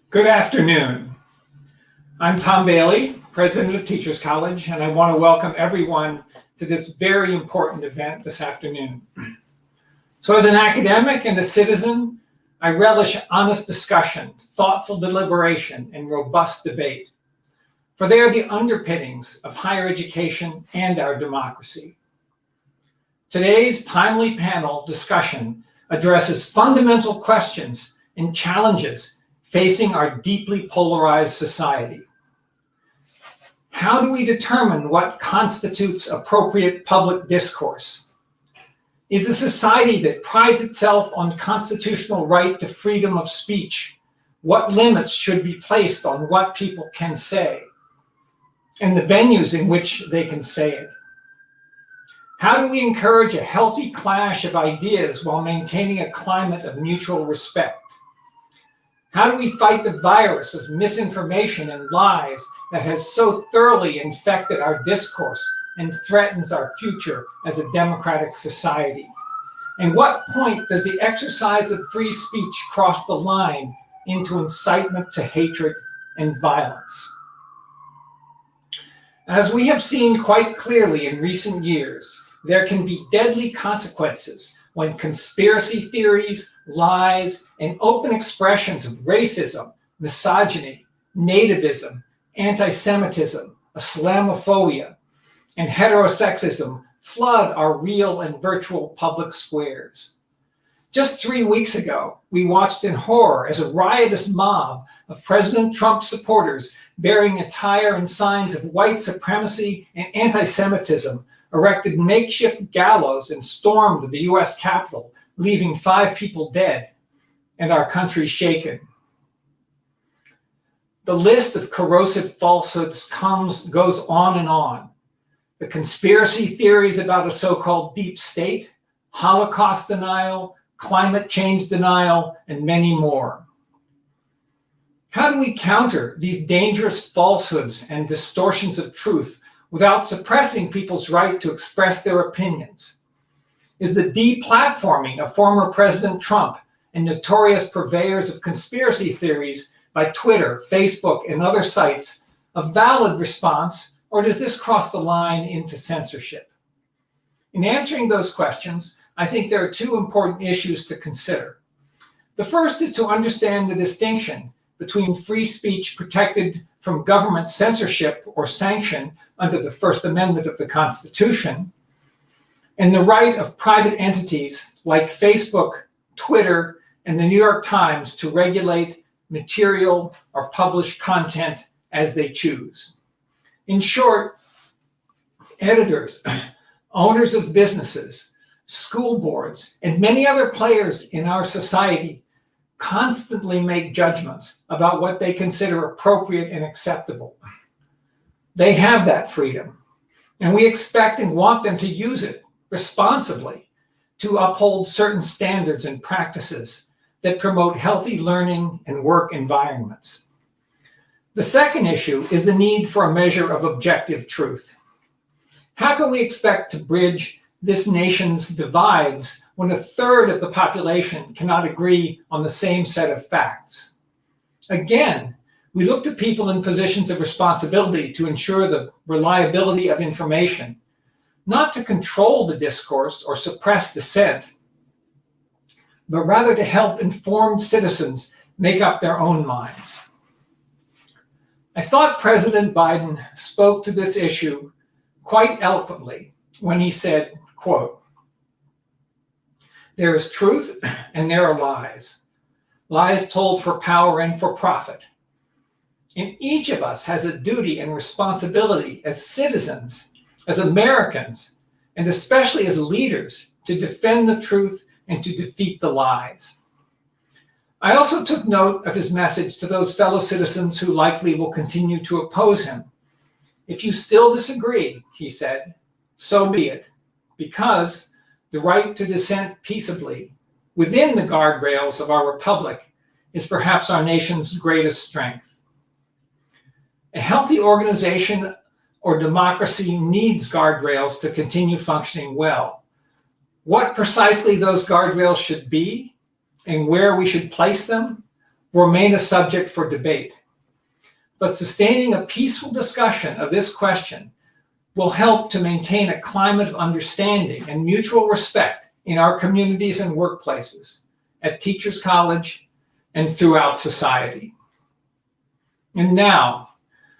Good afternoon. I'm Tom Bailey, President of Teachers College, and I want to welcome everyone to this very important event this afternoon. So as an academic and a citizen, I relish honest discussion, thoughtful deliberation, and robust debate, for they are the underpinnings of higher education and our democracy. Today's timely panel discussion addresses fundamental questions and challenges facing our deeply polarized society. How do we determine what constitutes appropriate public discourse? Is a society that prides itself on constitutional right to freedom of speech, what limits should be placed on what people can say, and the venues in which they can say it? How do we encourage a healthy clash of ideas while maintaining a climate of mutual respect? How do we fight the virus of misinformation and lies that has so thoroughly infected our discourse and threatens our future as a democratic society? And what point does the exercise of free speech cross the line into incitement to hatred and violence? As we have seen quite clearly in recent years, there can be deadly consequences when conspiracy theories, lies, and open expressions of racism, misogyny, nativism, anti-Semitism, Islamophobia, and heterosexism flood our real and virtual public squares. Just 3 weeks ago, we watched in horror as a riotous mob of President Trump supporters bearing attire and signs of white supremacy and anti-Semitism erected makeshift gallows and stormed the US Capitol, leaving 5 people dead and our country shaken. The list of corrosive falsehoods goes on and on. The conspiracy theories about a so-called deep state, Holocaust denial, climate change denial, and many more. How do we counter these dangerous falsehoods and distortions of truth without suppressing people's right to express their opinions? Is the deplatforming of former President Trump and notorious purveyors of conspiracy theories by Twitter, Facebook, and other sites a valid response, or does this cross the line into censorship? In answering those questions, I think there are 2 important issues to consider. The first is to understand the distinction between free speech protected from government censorship or sanction under the First Amendment of the Constitution, and the right of private entities like Facebook, Twitter, and the New York Times to regulate material or publish content as they choose. In short, editors, owners of businesses, school boards, and many other players in our society constantly make judgments about what they consider appropriate and acceptable. They have that freedom, and we expect and want them to use it responsibly to uphold certain standards and practices that promote healthy learning and work environments. The second issue is the need for a measure of objective truth. How can we expect to bridge this nation's divides when 1/3 of the population cannot agree on the same set of facts? Again, we look to people in positions of responsibility to ensure the reliability of information, not to control the discourse or suppress dissent, but rather to help informed citizens make up their own minds. I thought President Biden spoke to this issue quite eloquently when he said, quote, "There is truth and there are lies, lies told for power and for profit. And each of us has a duty and responsibility as citizens, as Americans, and especially as leaders, to defend the truth and to defeat the lies." I also took note of his message to those fellow citizens who likely will continue to oppose him. If you still disagree, he said, so be it, because the right to dissent peaceably within the guardrails of our republic is perhaps our nation's greatest strength. A healthy organization or democracy needs guardrails to continue functioning well. What precisely those guardrails should be and where we should place them remain a subject for debate. But sustaining a peaceful discussion of this question will help to maintain a climate of understanding and mutual respect in our communities and workplaces, at Teachers College, and throughout society. And now,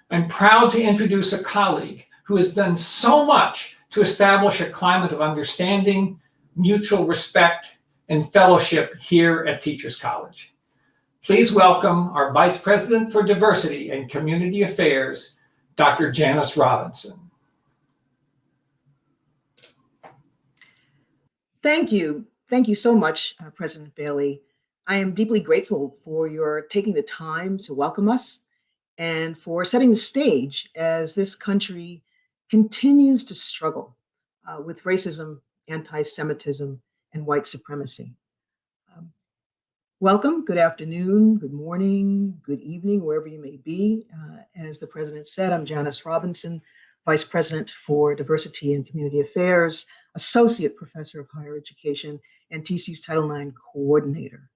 I'm proud to introduce a colleague who has done so much to establish a climate of understanding, mutual respect, and fellowship here at Teachers College. Please welcome our Vice President for Diversity and Community Affairs, Dr. Janice Robinson. Thank you. Thank you so much, President Bailey. I am deeply grateful for your taking the time to welcome us and for setting the stage as this country continues to struggle with racism, anti-Semitism, and white supremacy. Welcome, good afternoon, good morning, good evening, wherever you may be. As the President said, I'm Janice Robinson, Vice President for Diversity and Community Affairs, Associate Professor of Higher Education, and TC's Title IX Coordinator.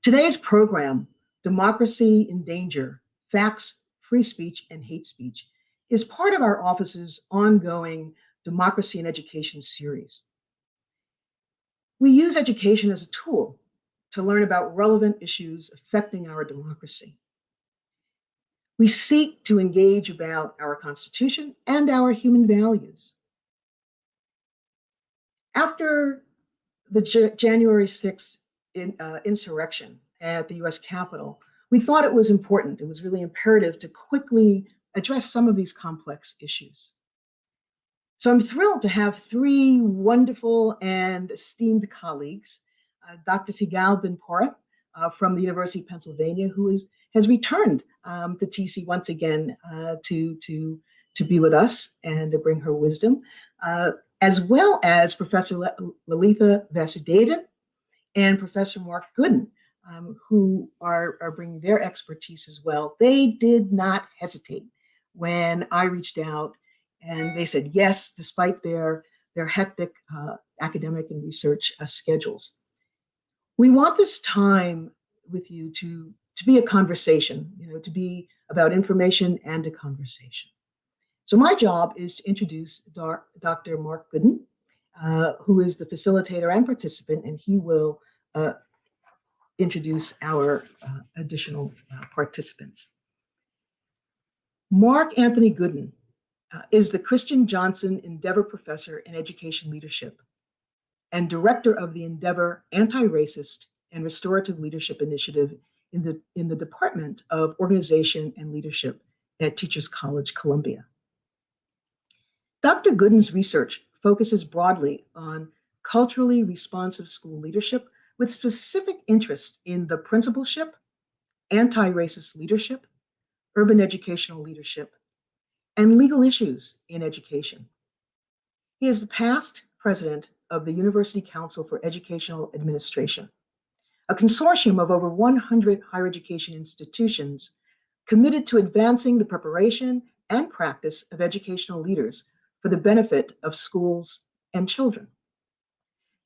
Today's program, Democracy in Danger, Facts, Free Speech, and Hate Speech, is part of our office's ongoing Democracy in Education series. We use education as a tool to learn about relevant issues affecting our democracy. We seek to engage about our Constitution and our human values. After the January 6th insurrection at the US Capitol, we thought it was important, it was really imperative to quickly address some of these complex issues. So I'm thrilled to have three wonderful and esteemed colleagues, Dr. Sigal Ben-Porath from the University of Pennsylvania, who has returned to TC once again to be with us and to bring her wisdom, as well as Professor Lalitha Vasudevan and Professor Mark Gooden, who are bringing their expertise as well. They did not hesitate when I reached out, and they said yes, despite their hectic academic and research schedules. We want this time with you to be a conversation, to be about information and a conversation. So my job is to introduce Dr. Mark Gooden, who is the facilitator and participant, and he will introduce our additional participants. Mark Anthony Gooden is the Christian Johnson Endeavor Professor in Education Leadership and Director of the Endeavor Antiracist and Restorative Leadership Initiative in the Department of Organization and Leadership at Teachers College, Columbia. Dr. Gooden's research focuses broadly on culturally responsive school leadership with specific interest in the principalship, anti-racist leadership, urban educational leadership, and legal issues in education. He is the past president of the University Council for Educational Administration, a consortium of over 100 higher education institutions committed to advancing the preparation and practice of educational leaders for the benefit of schools and children.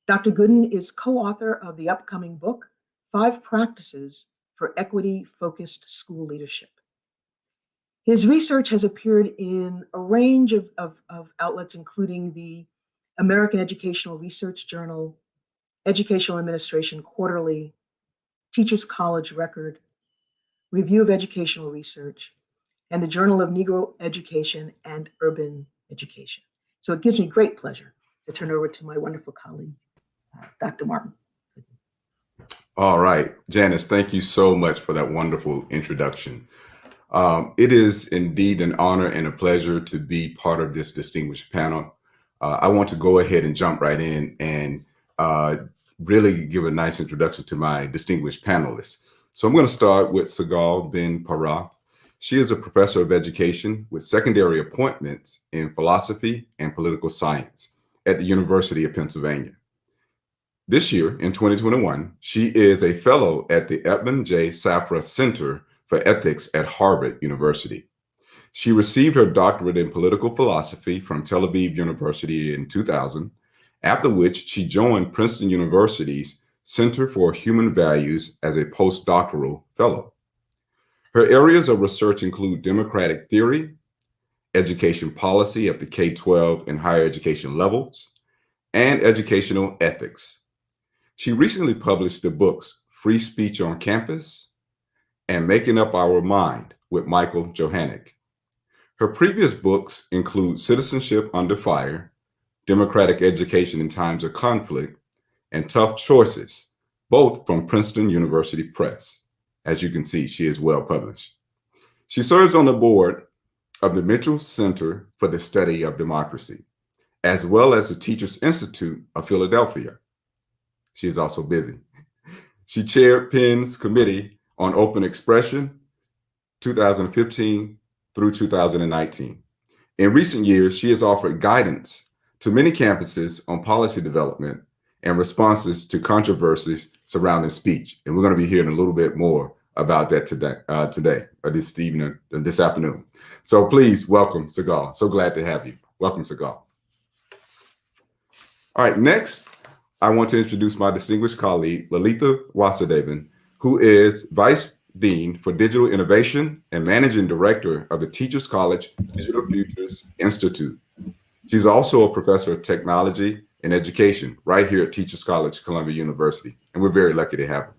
Dr. Gooden is co-author of the upcoming book, 5 Practices for Equity-Focused School Leadership. His research has appeared in a range of outlets, including the American Educational Research Journal, Educational Administration Quarterly, Teachers College Record, Review of Educational Research, and the Journal of Negro Education and Urban Education. So it gives me great pleasure to turn over to my wonderful colleague, Dr. Martin. All right, Janice, thank you so much for that wonderful introduction. It is indeed an honor and a pleasure to be part of this distinguished panel. I want to go ahead and jump right in and really give a nice introduction to my distinguished panelists. So I'm going to start with Sigal Ben-Porath. She is a professor of education with secondary appointments in philosophy and political science at the University of Pennsylvania. This year, in 2021, she is a fellow at the Edmund J. Safra Center for Ethics at Harvard University. She received her doctorate in political philosophy from Tel Aviv University in 2000, after which she joined Princeton University's Center for Human Values as a postdoctoral fellow. Her areas of research include democratic theory, education policy at the K-12 and higher education levels, and educational ethics. She recently published the books Free Speech on Campus and Making Up Our Mind with Michael Johanneck. Her previous books include Citizenship Under Fire, Democratic Education in Times of Conflict, and Tough Choices, both from Princeton University Press. As you can see, she is well published. She serves on the board of the Mitchell Center for the Study of Democracy, as well as the Teachers Institute of Philadelphia. She is also busy. She chaired Penn's Committee on Open Expression 2015 through 2019. In recent years, she has offered guidance to many campuses on policy development and responses to controversies surrounding speech. And we're going to be hearing a little bit more about that today or this evening, or this afternoon. So please welcome Sigal. So glad to have you. Welcome, Sigal. All right, next, I want to introduce my distinguished colleague, Lalitha Vasudevan, who is Vice Dean for Digital Innovation and Managing Director of the Teachers College Digital Futures Institute. She's also a professor of technology and education right here at Teachers College, Columbia University, and we're very lucky to have her.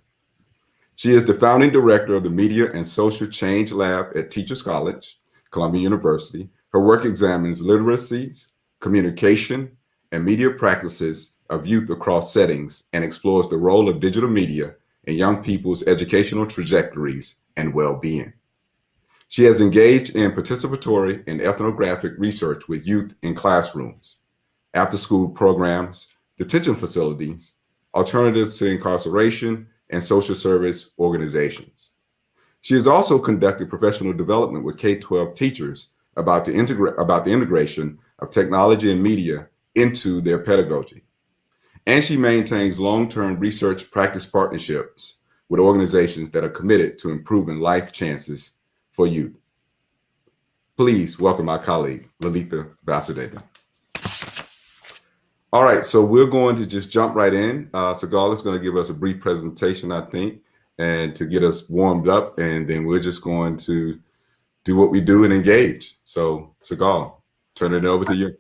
She is the founding director of the Media and Social Change Lab at Teachers College, Columbia University. Her work examines literacies, communication, and media practices of youth across settings and explores the role of digital media in young people's educational trajectories and well-being. She has engaged in participatory and ethnographic research with youth in classrooms, after-school programs, detention facilities, alternatives to incarceration, and social service organizations. She has also conducted professional development with K-12 teachers about the integration of technology and media into their pedagogy. And she maintains long-term research practice partnerships with organizations that are committed to improving life chances for youth. Please welcome my colleague, Lalitha Vasudevan. All right, so we're going to just jump right in. Sigal is going to give us a brief presentation, I think, and to get us warmed up, and then we're just going to do what we do and engage. So Sigal, turn it over to you.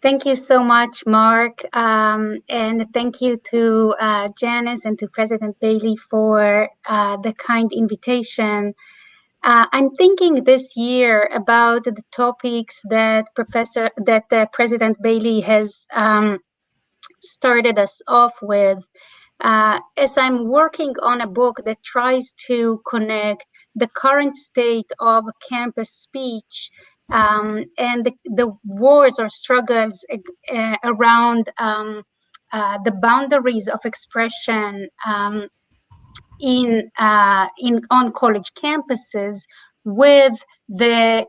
Thank you so much, Mark, and thank you to Janice and to President Bailey for the kind invitation. I'm thinking this year about the topics that President Bailey has started us off with, as I'm working on a book that tries to connect the current state of campus speech and the wars or struggles around the boundaries of expression on college campuses with the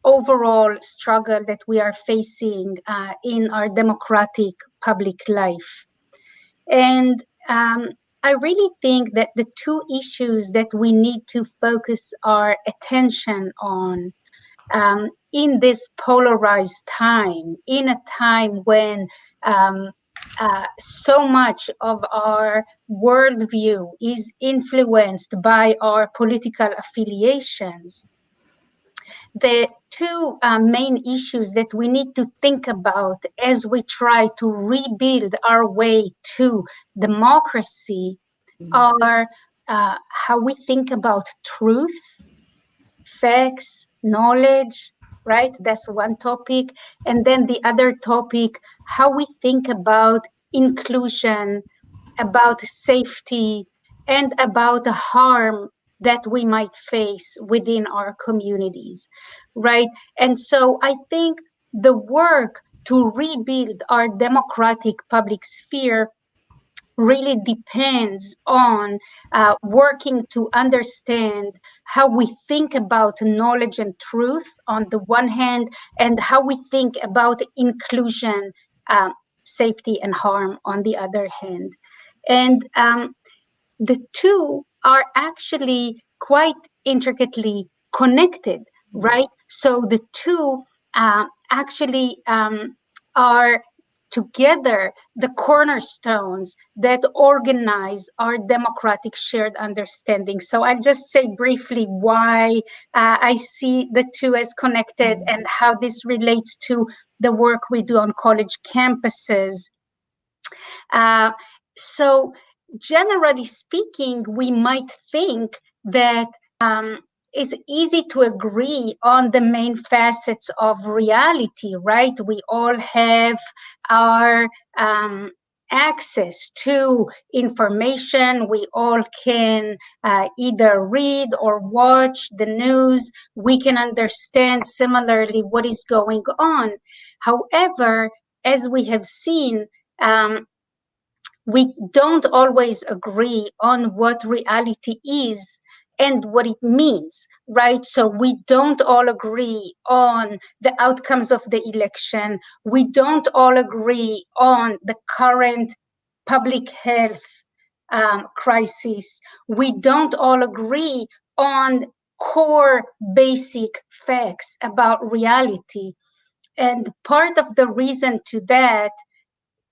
overall struggle that we are facing in our democratic public life. And I really think that the two issues that we need to focus our attention on in this polarized time, in a time when so much of our worldview is influenced by our political affiliations, the two main issues that we need to think about as we try to rebuild our way to democracy are how we think about truth, facts, knowledge, right? That's one topic. And then the other topic, how we think about inclusion, about safety, and about the harm that we might face within our communities, right? And so I think the work to rebuild our democratic public sphere really depends on working to understand how we think about knowledge and truth on the one hand, and how we think about inclusion, safety, and harm on the other hand. And the two are actually quite intricately connected, right? So the two actually are together the cornerstones that organize our democratic shared understanding. So I'll just say briefly why I see the two as connected and how this relates to the work we do on college campuses. So generally speaking, we might think that it's easy to agree on the main facets of reality, right? We all have our access to information. We all can either read or watch the news. We can understand similarly what is going on. However, as we have seen, we don't always agree on what reality is and what it means, right? So we don't all agree on the outcomes of the election. We don't all agree on the current public health crisis. We don't all agree on core basic facts about reality. And part of the reason to that,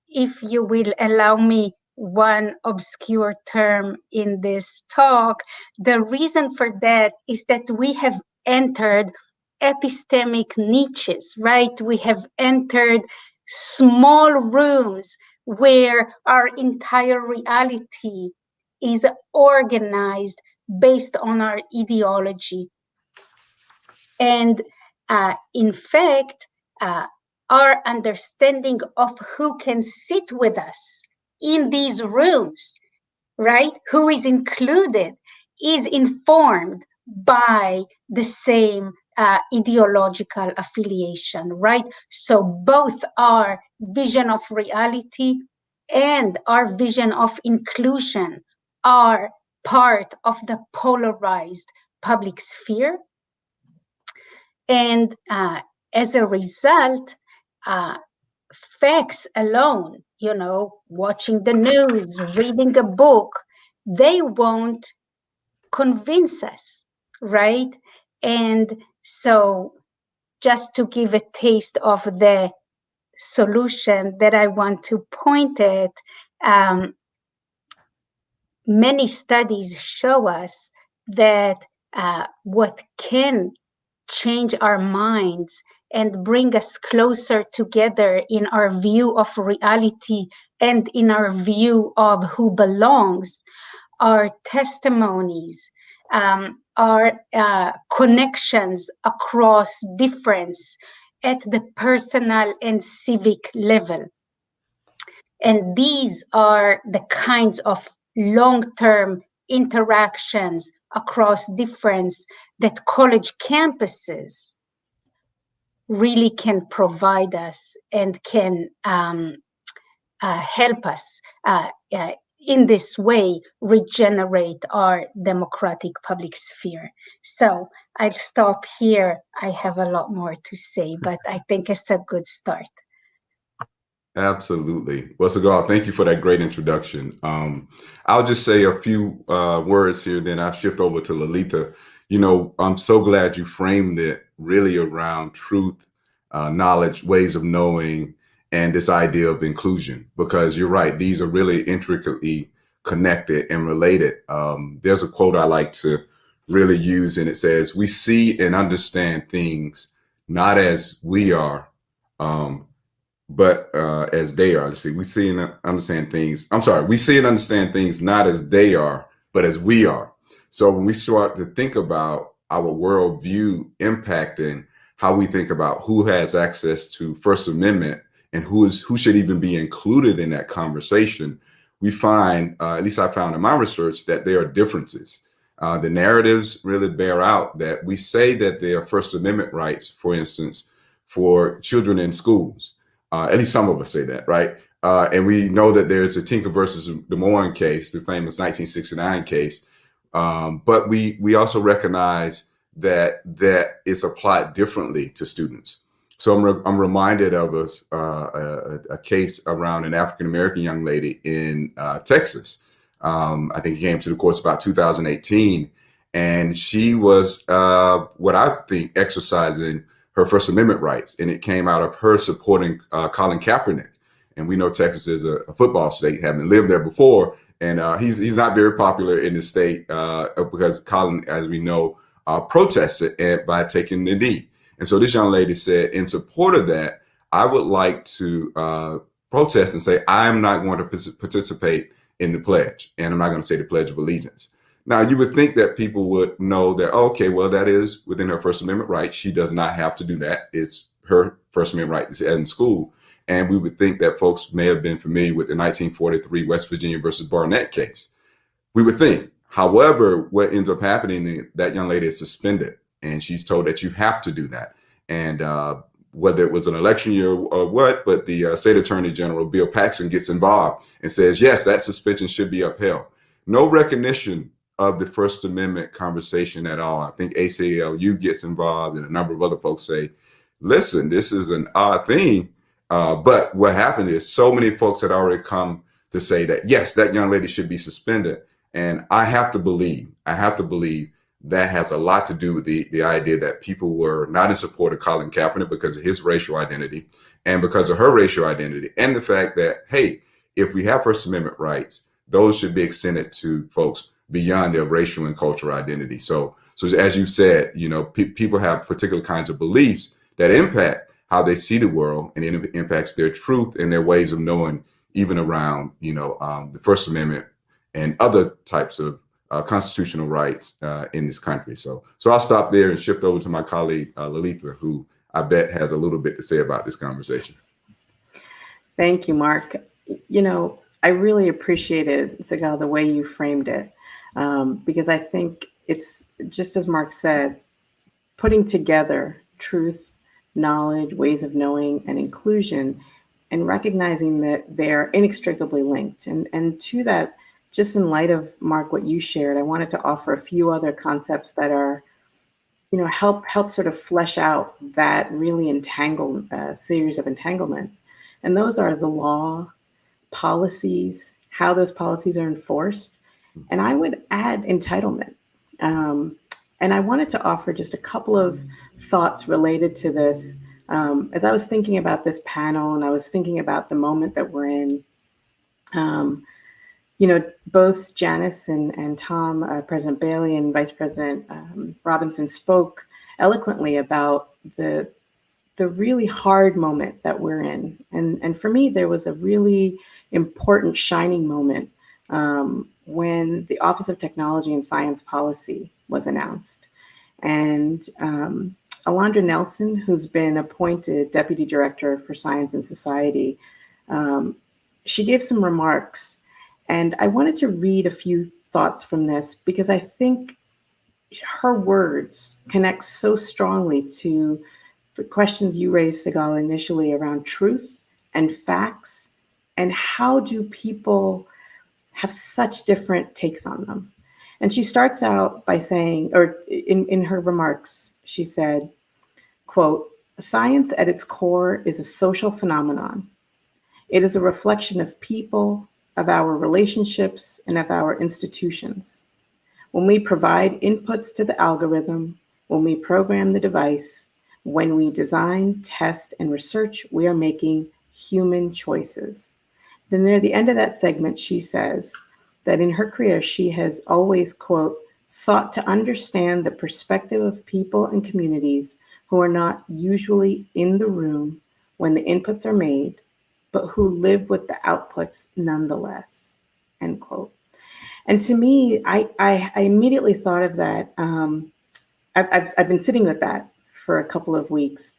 if you will allow me one obscure term in this talk, the reason for that is that we have entered epistemic niches, right? We have entered small rooms where our entire reality is organized based on our ideology. And in fact, our understanding of who can sit with us in these rooms, right? Who is included is informed by the same ideological affiliation, right? So both our vision of reality and our vision of inclusion are part of the polarized public sphere. And as a result, facts alone, watching the news, reading a book, they won't convince us, right? And so just to give a taste of the solution that I want to point at, many studies show us that what can change our minds and bring us closer together in our view of reality and in our view of who belongs, our testimonies, our connections across difference at the personal and civic level. And these are the kinds of long-term interactions across difference that college campuses really can provide us and can help us in this way regenerate our democratic public sphere. So I'll stop here. I have a lot more to say, but I think it's a good start. Absolutely. Well, Sigal, thank you for that great introduction. I'll just say a few words here, then I'll shift over to Lalitha. I'm so glad you framed it really around truth, knowledge, ways of knowing, and this idea of inclusion, because you're right, these are really intricately connected and related. There's a quote I like to really use, and it says, "We see and understand things not as we are, but as they are." Let's see, we see and understand things. We see and understand things not as they are, but as we are. So when we start to think about our worldview impacting how we think about who has access to First Amendment and who should even be included in that conversation, we find, at least I found in my research, that there are differences. The narratives really bear out that we say that there are First Amendment rights, for instance, for children in schools. At least some of us say that, right? And we know that there's a Tinker versus Des Moines case, the famous 1969 case. But we also recognize that it's applied differently to students. So I'm reminded of a case around an African-American young lady in Texas. I think it came to the courts about 2018. And she was, what I think, exercising her First Amendment rights. And it came out of her supporting Colin Kaepernick. And we know Texas is a football state, having lived there before. And he's not very popular in the state because Colin, as we know, protested by taking the knee. And so this young lady said, in support of that, I would like to protest and say, I'm not going to participate in the pledge. And I'm not going to say the Pledge of Allegiance. Now, you would think that people would know that, okay, well, that is within her First Amendment right. She does not have to do that. It's her First Amendment right to in school. And we would think that folks may have been familiar with the 1943 West Virginia versus Barnett case. We would think. However, what ends up happening is that young lady is suspended, and she's told that you have to do that. And whether it was an election year or what, but the state attorney general, Bill Paxton, gets involved and says, yes, that suspension should be upheld. No recognition of the First Amendment conversation at all. I think ACLU gets involved, and a number of other folks say, listen, this is an odd thing. But what happened is so many folks had already come to say that, yes, that young lady should be suspended. And I have to believe that has a lot to do with the idea that people were not in support of Colin Kaepernick because of his racial identity and because of her racial identity, and the fact that, hey, if we have First Amendment rights, those should be extended to folks beyond their racial and cultural identity. So as you said, you know, people have particular kinds of beliefs that impact how they see the world, and it impacts their truth and their ways of knowing, even around, you know, the First Amendment and other types of constitutional rights in this country. So I'll stop there and shift over to my colleague, Lalitha, who I bet has a little bit to say about this conversation. Thank you, Mark. You know, I really appreciated, Sigal, the way you framed it, because I think it's just as Mark said, putting together truth, knowledge, ways of knowing, and inclusion, and recognizing that they're inextricably linked. And to that, just in light of, Mark, what you shared, I wanted to offer a few other concepts that are, you know, help sort of flesh out that really entangled series of entanglements. And those are the law, policies, how those policies are enforced. And I would add entitlement. And I wanted to offer just a couple of thoughts related to this. As I was thinking about this panel and I was thinking about the moment that we're in, you know, both Janice and Tom, President Bailey and Vice President Robinson spoke eloquently about the really hard moment that we're in. And for me, there was a really important shining moment when the Office of Technology and Science Policy was announced. And Alondra Nelson, who's been appointed Deputy Director for Science and Society, she gave some remarks. And I wanted to read a few thoughts from this because I think her words connect so strongly to the questions you raised, Sigal, initially around truth and facts, and how do people have such different takes on them. And she starts out by saying, or in her remarks, she said, quote, "Science at its core is a social phenomenon. It is a reflection of people, of our relationships, and of our institutions. When we provide inputs to the algorithm, when we program the device, when we design, test, and research, we are making human choices." Then near the end of that segment, she says that in her career, she has always, quote, "sought to understand the perspective of people and communities who are not usually in the room when the inputs are made, but who live with the outputs nonetheless," end quote. And to me, I immediately thought of that. I've been sitting with that for a couple of weeks,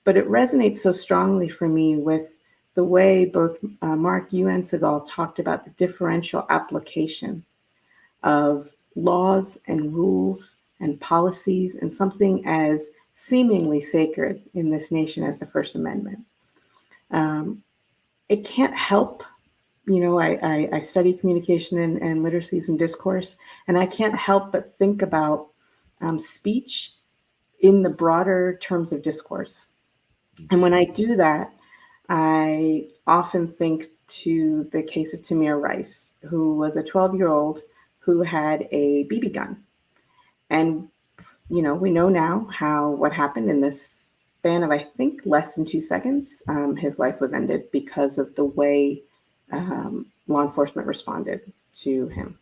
but it resonates so strongly for me with the way both Mark, you and Sigal talked about the differential application of laws and rules and policies and something as seemingly sacred in this nation as the First Amendment. It can't help, you know, I study communication and literacies and discourse, and I can't help but think about speech in the broader terms of discourse. And when I do that, I often think to the case of Tamir Rice, who was a 12-year-old who had a BB gun. And, you know, we know now what happened in this span of, I think, less than 2 seconds, his life was ended because of the way law enforcement responded to him.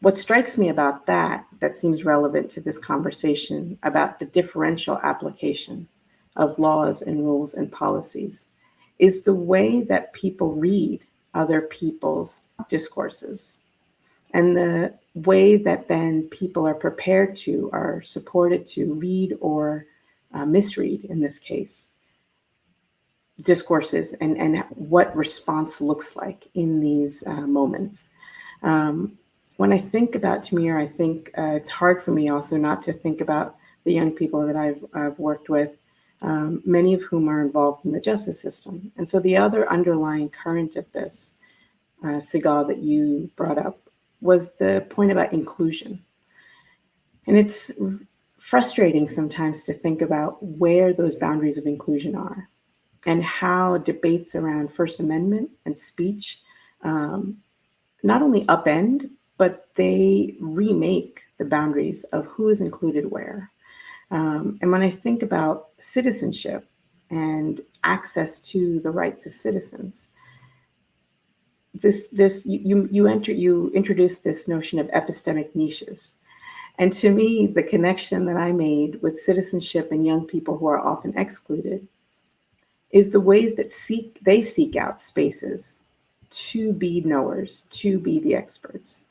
What strikes me about that seems relevant to this conversation about the differential application of laws and rules and policies is the way that people read other people's discourses, and the way that then people are prepared to, are supported to read or misread, in this case, discourses, and what response looks like in these moments. When I think about Tamir, I think it's hard for me also not to think about the young people that I've worked with, many of whom are involved in the justice system. And so the other underlying current of this, Sigal, that you brought up, was the point about inclusion. And it's frustrating sometimes to think about where those boundaries of inclusion are, and how debates around First Amendment and speech not only upend, but they remake the boundaries of who is included where. And when I think about citizenship and access to the rights of citizens, you introduced this notion of epistemic niches. And to me, the connection that I made with citizenship and young people who are often excluded is the ways that they seek out spaces to be knowers, to be the experts.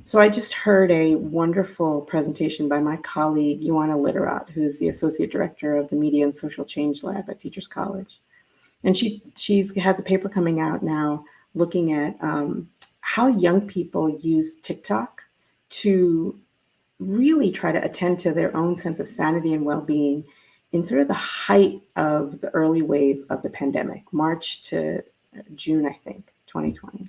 So I just heard a wonderful presentation by my colleague, Ioana Literat, who is the Associate Director of the Media and Social Change Lab at Teachers College. And she has a paper coming out now looking at how young people use TikTok to really try to attend to their own sense of sanity and well-being in sort of the height of the early wave of the pandemic, March to June, I think, 2020.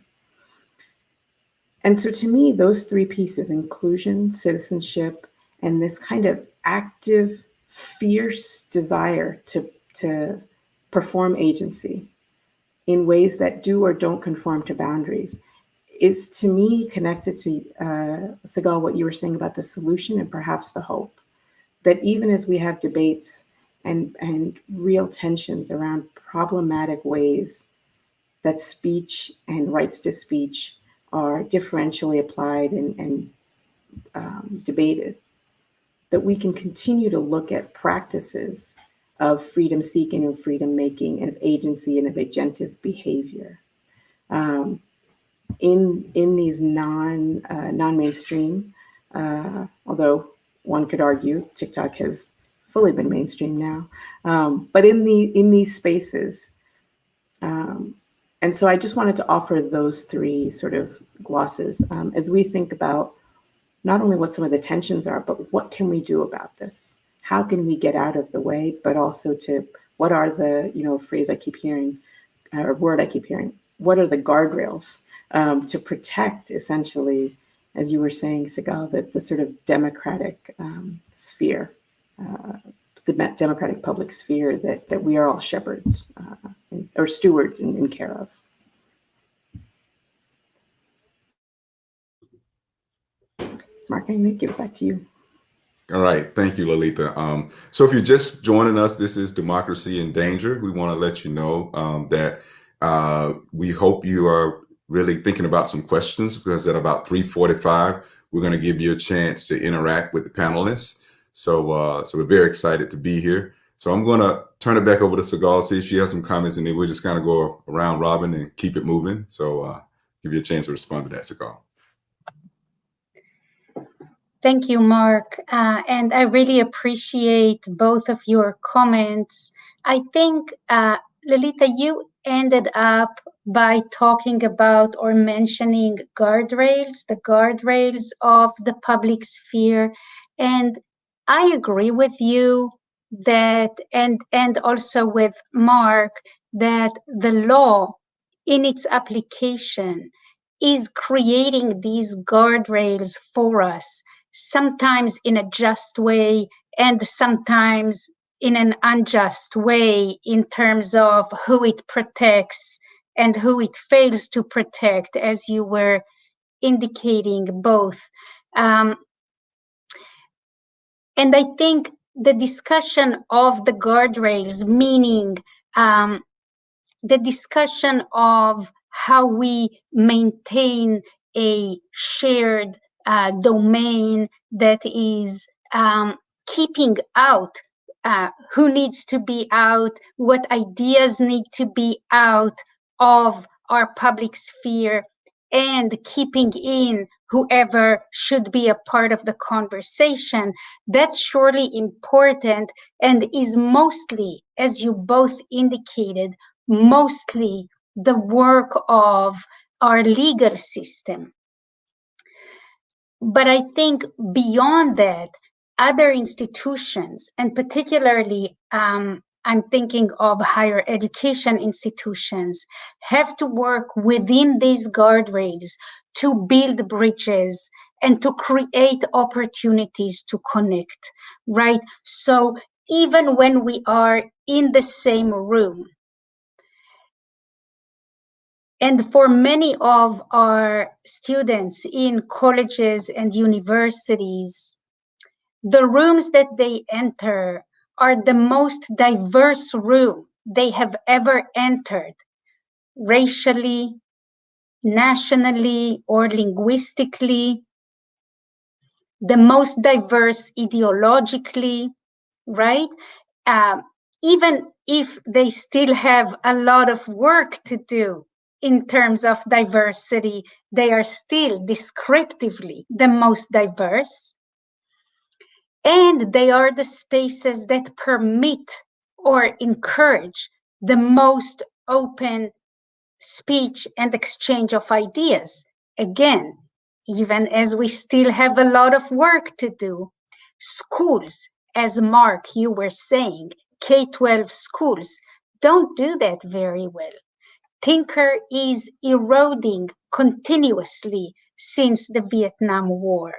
And so to me, those three pieces, inclusion, citizenship, and this kind of active, fierce desire to perform agency in ways that do or don't conform to boundaries, is to me connected to, Sigal, what you were saying about the solution and perhaps the hope. That even as we have debates and real tensions around problematic ways that speech and rights to speech are differentially applied and debated, that we can continue to look at practices of freedom seeking and freedom making and of agency and of agentive behavior in these non-mainstream, although one could argue TikTok has fully been mainstream now, but in these spaces. And so I just wanted to offer those three sort of glosses as we think about not only what some of the tensions are, but what can we do about this? How can we get out of the way, but also to what are the, phrase I keep hearing, or word I keep hearing, what are the guardrails to protect essentially, as you were saying, Sigal, the sort of democratic sphere, the democratic public sphere that we are all shepherds or stewards in care of. Mark, I'm going to give it back to you. All right. Thank you, Lalitha. So if you're just joining us, this is Democracy in Danger. We want to let you know that we hope you are really thinking about some questions, because at about 3:45, we're going to give you a chance to interact with the panelists. So we're very excited to be here. So I'm going to turn it back over to Sigal, see if she has some comments, and then we'll just kind of go around robin and keep it moving. So give you a chance to respond to that, Sigal. Thank you, Mark. And I really appreciate both of your comments. I think, Lalitha, you ended up by talking about or mentioning guardrails, the guardrails of the public sphere. And I agree with you that, and also with Mark, that the law in its application is creating these guardrails for us, sometimes in a just way and sometimes in an unjust way in terms of who it protects and who it fails to protect, as you were indicating both. And I think the discussion of the guardrails, meaning the discussion of how we maintain a shared domain that is keeping out who needs to be out, what ideas need to be out of our public sphere, and keeping in whoever should be a part of the conversation. That's surely important and is mostly, as you both indicated, mostly the work of our legal system. But I think beyond that, other institutions, and particularly I'm thinking of higher education institutions, have to work within these guardrails to build bridges and to create opportunities to connect, right? So even when we are in the same room, and for many of our students in colleges and universities, the rooms that they enter are the most diverse room they have ever entered, racially, nationally, or linguistically, the most diverse ideologically, right? Even if they still have a lot of work to do in terms of diversity, they are still descriptively the most diverse. And they are the spaces that permit or encourage the most open speech and exchange of ideas. Again, even as we still have a lot of work to do, schools, as Mark, you were saying, K-12 schools don't do that very well. Tinker is eroding continuously since the Vietnam War.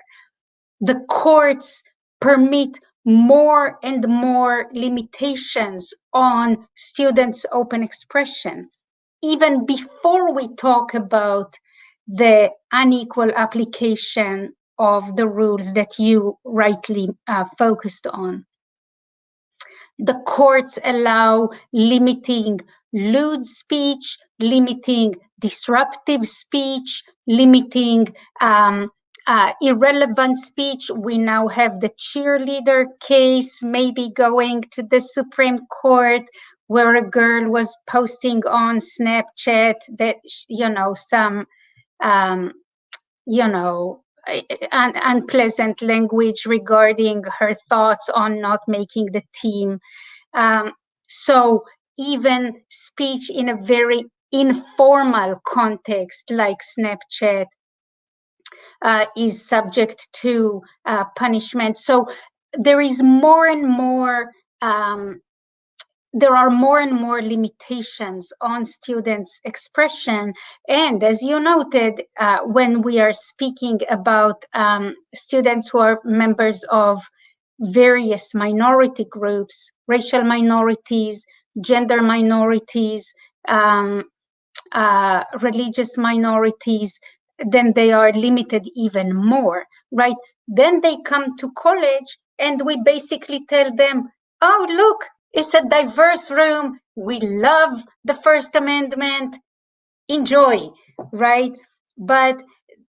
The courts permit more and more limitations on students' open expression, even before we talk about the unequal application of the rules that you rightly focused on. The courts allow limiting lewd speech, limiting disruptive speech, limiting irrelevant speech. We now have the cheerleader case maybe going to the Supreme Court, where a girl was posting on Snapchat that, some, unpleasant language regarding her thoughts on not making the team. So even speech in a very informal context like Snapchat is subject to punishment. So there is more and more there are more and more limitations on students' expression. And as you noted, when we are speaking about students who are members of various minority groups, racial minorities, gender minorities, religious minorities, then they are limited even more, right? Then they come to college and we basically tell them, oh, look, it's a diverse room. We love the First Amendment. Enjoy, right? But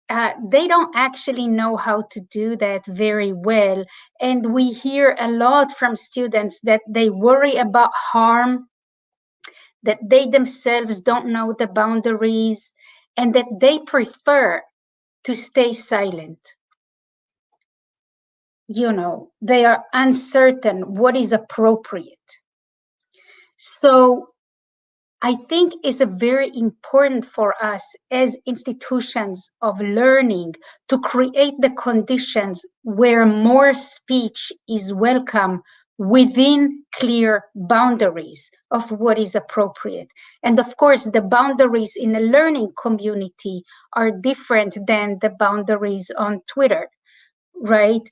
they don't actually know how to do that very well. And we hear a lot from students that they worry about harm, that they themselves don't know the boundaries, and that they prefer to stay silent. They are uncertain what is appropriate. So I think it's very important for us as institutions of learning to create the conditions where more speech is welcome within clear boundaries of what is appropriate. And of course, the boundaries in the learning community are different than the boundaries on Twitter, right?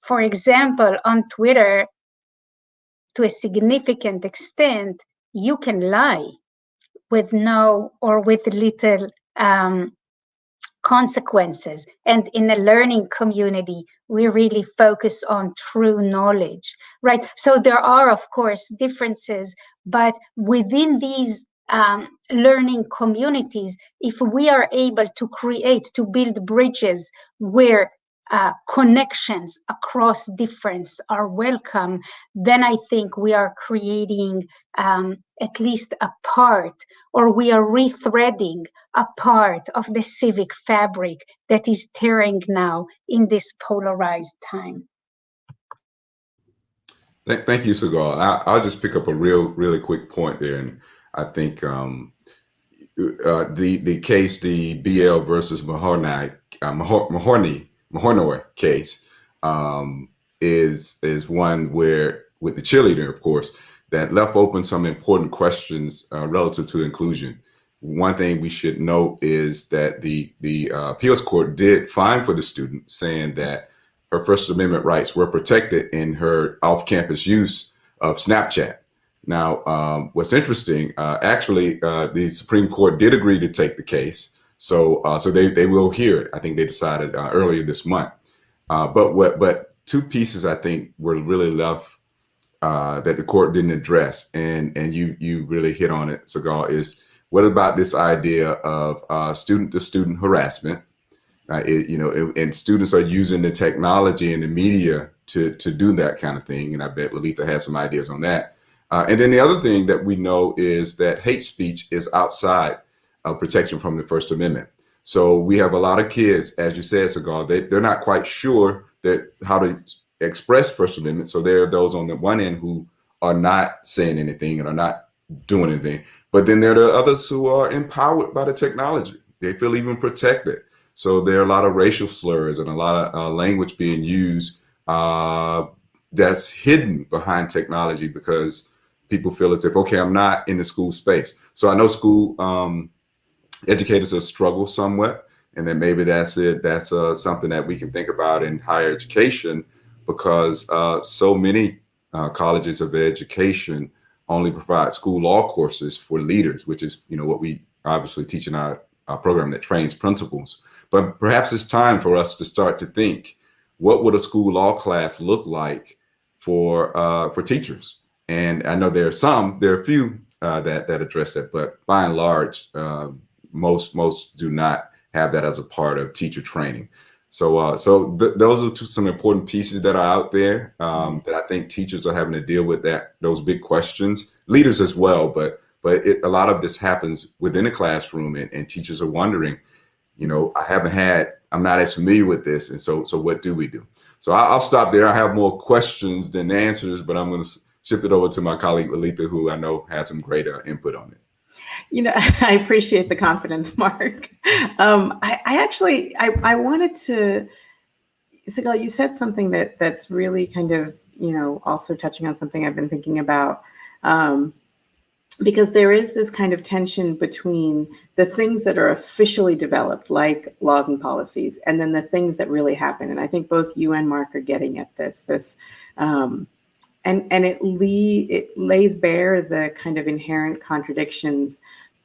For example, on Twitter, to a significant extent, you can lie with no or with little consequences. And in a learning community, we really focus on true knowledge, right? So there are, of course, differences, but within these learning communities, if we are able to build bridges where connections across difference are welcome, then I think we are creating at least a part, or we are rethreading a part of the civic fabric that is tearing now in this polarized time. Thank you, Sigal. I'll just pick up a really quick point there, and I think the case, the BL versus Mahoney case, is one where, with the cheerleader, of course, that left open some important questions relative to inclusion. One thing we should note is that the appeals court did fine for the student, saying that her First Amendment rights were protected in her off-campus use of Snapchat. Now, what's interesting, actually, the Supreme Court did agree to take the case, so they will hear it. I think they decided earlier this month. But two pieces I think were really left that the court didn't address, and you really hit on it, Sigal, is what about this idea of student-to-student harassment? And students are using the technology and the media to do that kind of thing, and I bet Lalitha has some ideas on that. And then the other thing that we know is that hate speech is outside of protection from the First Amendment. So we have a lot of kids, as you said, Sigal, they're not quite sure that how to express First Amendment. So there are those on the one end who are not saying anything and are not doing anything. But then there are others who are empowered by the technology. They feel even protected. So there are a lot of racial slurs and a lot of language being used that's hidden behind technology because people feel as if, okay, I'm not in the school space. So I know school educators have struggled somewhat, and then maybe that's it. That's something that we can think about in higher education, because so many colleges of education only provide school law courses for leaders, which is what we obviously teach in our program that trains principals. But perhaps it's time for us to start to think, what would a school law class look like for teachers? And I know there are a few that address that, but by and large, most do not have that as a part of teacher training. So those are some important pieces that are out there that I think teachers are having to deal with, those big questions, leaders as well. But a lot of this happens within the classroom, and teachers are wondering, I'm not as familiar with this. And so what do we do? So I'll stop there. I have more questions than answers, but I'm going to shift it over to my colleague, Lalitha, who I know has some greater input on it. I appreciate the confidence, Mark. I wanted to, Sigal, you said something that's really kind of, also touching on something I've been thinking about, because there is this kind of tension between the things that are officially developed, like laws and policies, and then the things that really happen. And I think both you and Mark are getting at this, and it lays bare the kind of inherent contradictions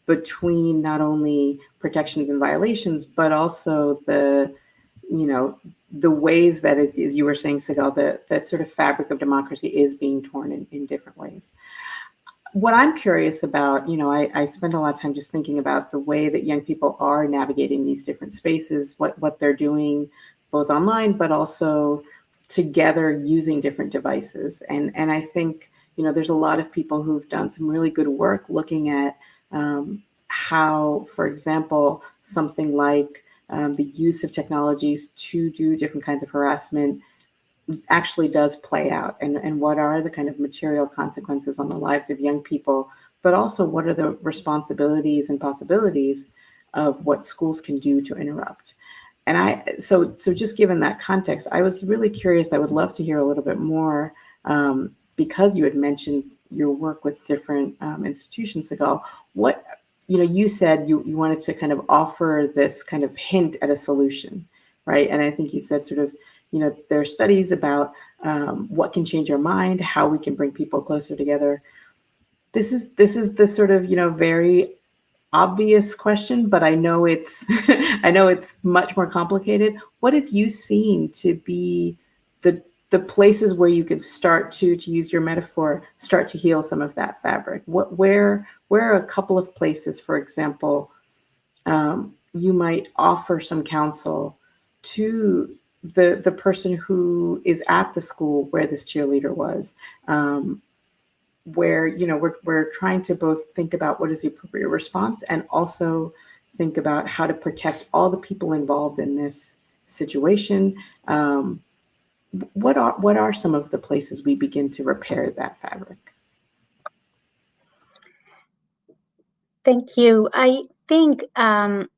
between not only protections and violations, but also the ways that, as you were saying, Sigal, the sort of fabric of democracy is being torn in different ways. What I'm curious about, I spend a lot of time just thinking about the way that young people are navigating these different spaces, what they're doing both online, but also together using different devices. And I think, there's a lot of people who've done some really good work looking at how, for example, something like the use of technologies to do different kinds of harassment actually does play out, and what are the kind of material consequences on the lives of young people, but also what are the responsibilities and possibilities of what schools can do to interrupt. And so just given that context, I was really curious. I would love to hear a little bit more, because you had mentioned your work with different institutions, Sigal. What, you said you wanted to kind of offer this kind of hint at a solution, right? And I think you said sort of, there are studies about what can change our mind, how we can bring people closer together. This is the sort of, very obvious question, but I know it's I know it's much more complicated. What have you seen to be the places where you could start to use your metaphor, start to heal some of that fabric? Where are a couple of places, for example, you might offer some counsel to the person who is at the school where this cheerleader was, where, you know, we're trying to both think about what is the appropriate response and also think about how to protect all the people involved in this situation. What are some of the places we begin to repair that fabric? Thank you. I think the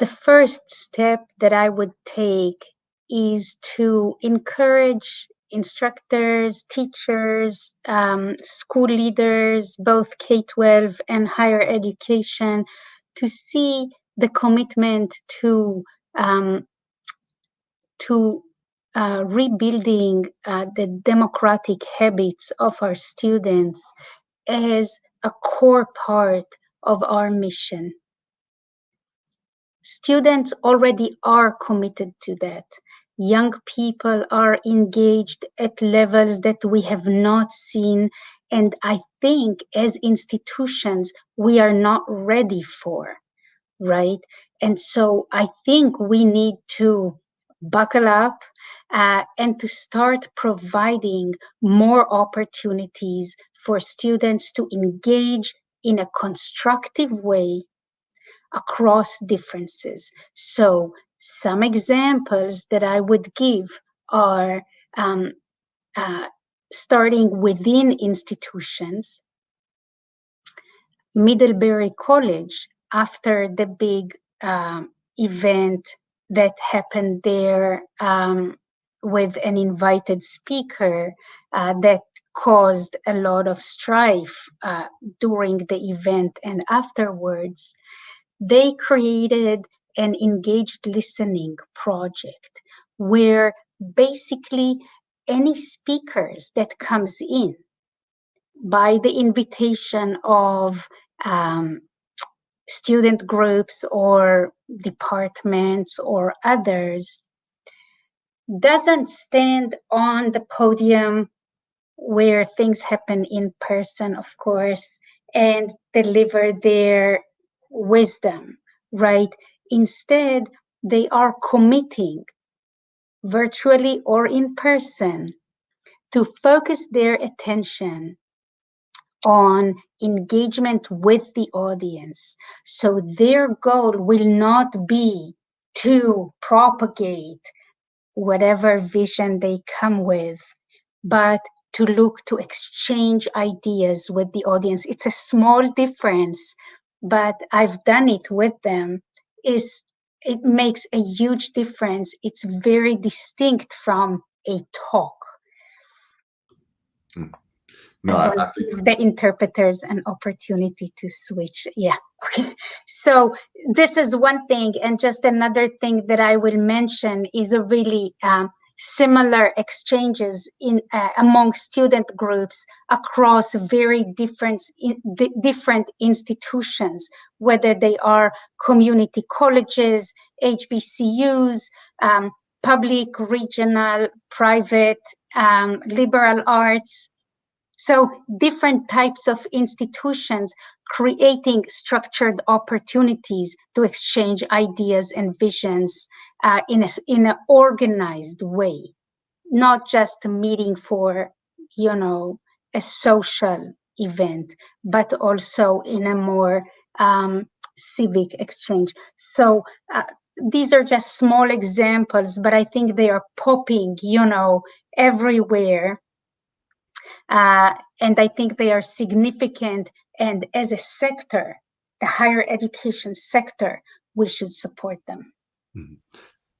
first step that I would take is to encourage instructors, teachers, school leaders, both K-12 and higher education, to see the commitment to rebuilding the democratic habits of our students as a core part of our mission. Students already are committed to that. Young people are engaged at levels that we have not seen, and I think as institutions, we are not ready for, right? And so I think we need to buckle up and to start providing more opportunities for students to engage in a constructive way across differences. So some examples that I would give are starting within institutions. Middlebury College, after the big event that happened there with an invited speaker that caused a lot of strife during the event and afterwards, they created an engaged listening project where basically any speakers that comes in by the invitation of student groups or departments or others doesn't stand on the podium where things happen in person, of course, and deliver their wisdom, right? Instead, they are committing virtually or in person to focus their attention on engagement with the audience. So their goal will not be to propagate whatever vision they come with, but to look to exchange ideas with the audience. It's a small difference, but I've done it with them. It makes a huge difference. It's very distinct from a talk. No, I give the interpreters an opportunity to switch. Yeah, okay. So this is one thing. And just another thing that I will mention is a really similar exchanges in among student groups across very different institutions, whether they are community colleges, HBCUs, public, regional, private, liberal arts. So different types of institutions creating structured opportunities to exchange ideas and visions in an organized way, not just a meeting for, you know, a social event, but also in a more civic exchange. So these are just small examples, but I think they are popping, you know, everywhere. And I think they are significant. And as a sector, the higher education sector, we should support them.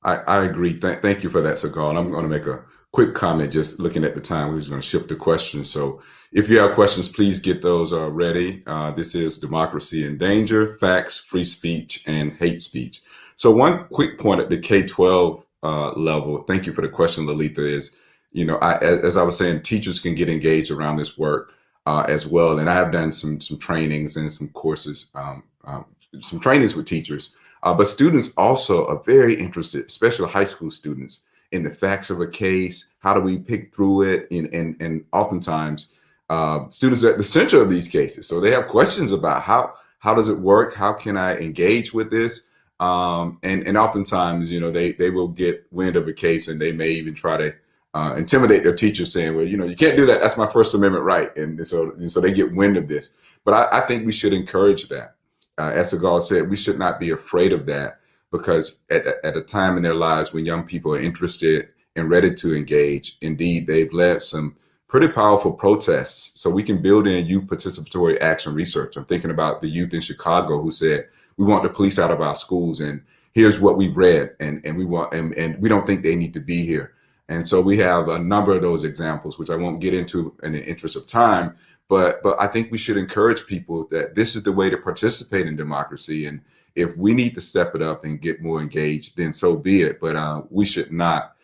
I agree. Thank you for that, Sigal. And I'm going to make a quick comment, just looking at the time. We're just going to shift the questions. So if you have questions, please get those ready. This is Democracy in Danger, Facts, Free Speech, and Hate Speech. So one quick point at the K-12 level, thank you for the question, Lalitha, is, you know, as I was saying, teachers can get engaged around this work as well. And I have done some trainings and some courses some trainings with teachers, but students also are very interested, especially high school students, in the facts of a case. How do we pick through it? And oftentimes students are at the center of these cases. So they have questions about how does it work? How can I engage with this? And oftentimes, they will get wind of a case and they may even try to intimidate their teacher, saying, well, you can't do that. That's my First Amendment right. And so they get wind of this. But I think we should encourage that. As Sigal said, we should not be afraid of that, because at a time in their lives when young people are interested and ready to engage, indeed, they've led some pretty powerful protests. So we can build in youth participatory action research. I'm thinking about the youth in Chicago who said, we want the police out of our schools, and here's what we've read, and we don't think they need to be here. And so we have a number of those examples, which I won't get into in the interest of time, but I think we should encourage people that this is the way to participate in democracy. And if we need to step it up and get more engaged, then so be it. But we should not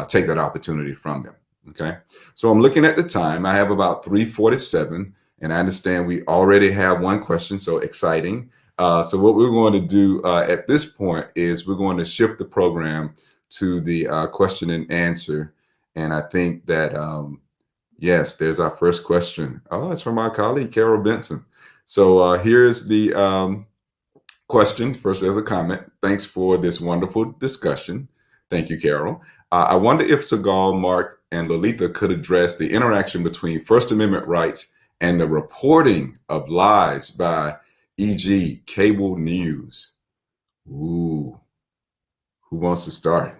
take that opportunity from them. Okay. So I'm looking at the time. I have about 3:47, and I understand we already have one question. So exciting. So what we're going to do at this point is we're going to shift the program to the question and answer. And I think that, yes, there's our first question. Oh, it's from our colleague, Carol Benson. So here's the question. First, as a comment, thanks for this wonderful discussion. Thank you, Carol. I wonder if Sigal, Mark, and Lalitha could address the interaction between First Amendment rights and the reporting of lies by, e.g., cable news. Ooh, who wants to start?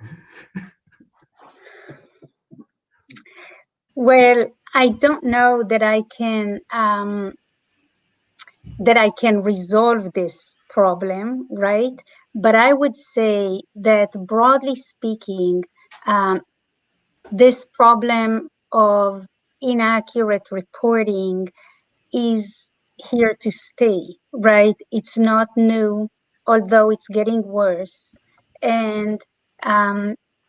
Well, I don't know that I can resolve this problem, right? But I would say that broadly speaking, this problem of inaccurate reporting is here to stay, right? It's not new, although it's getting worse. And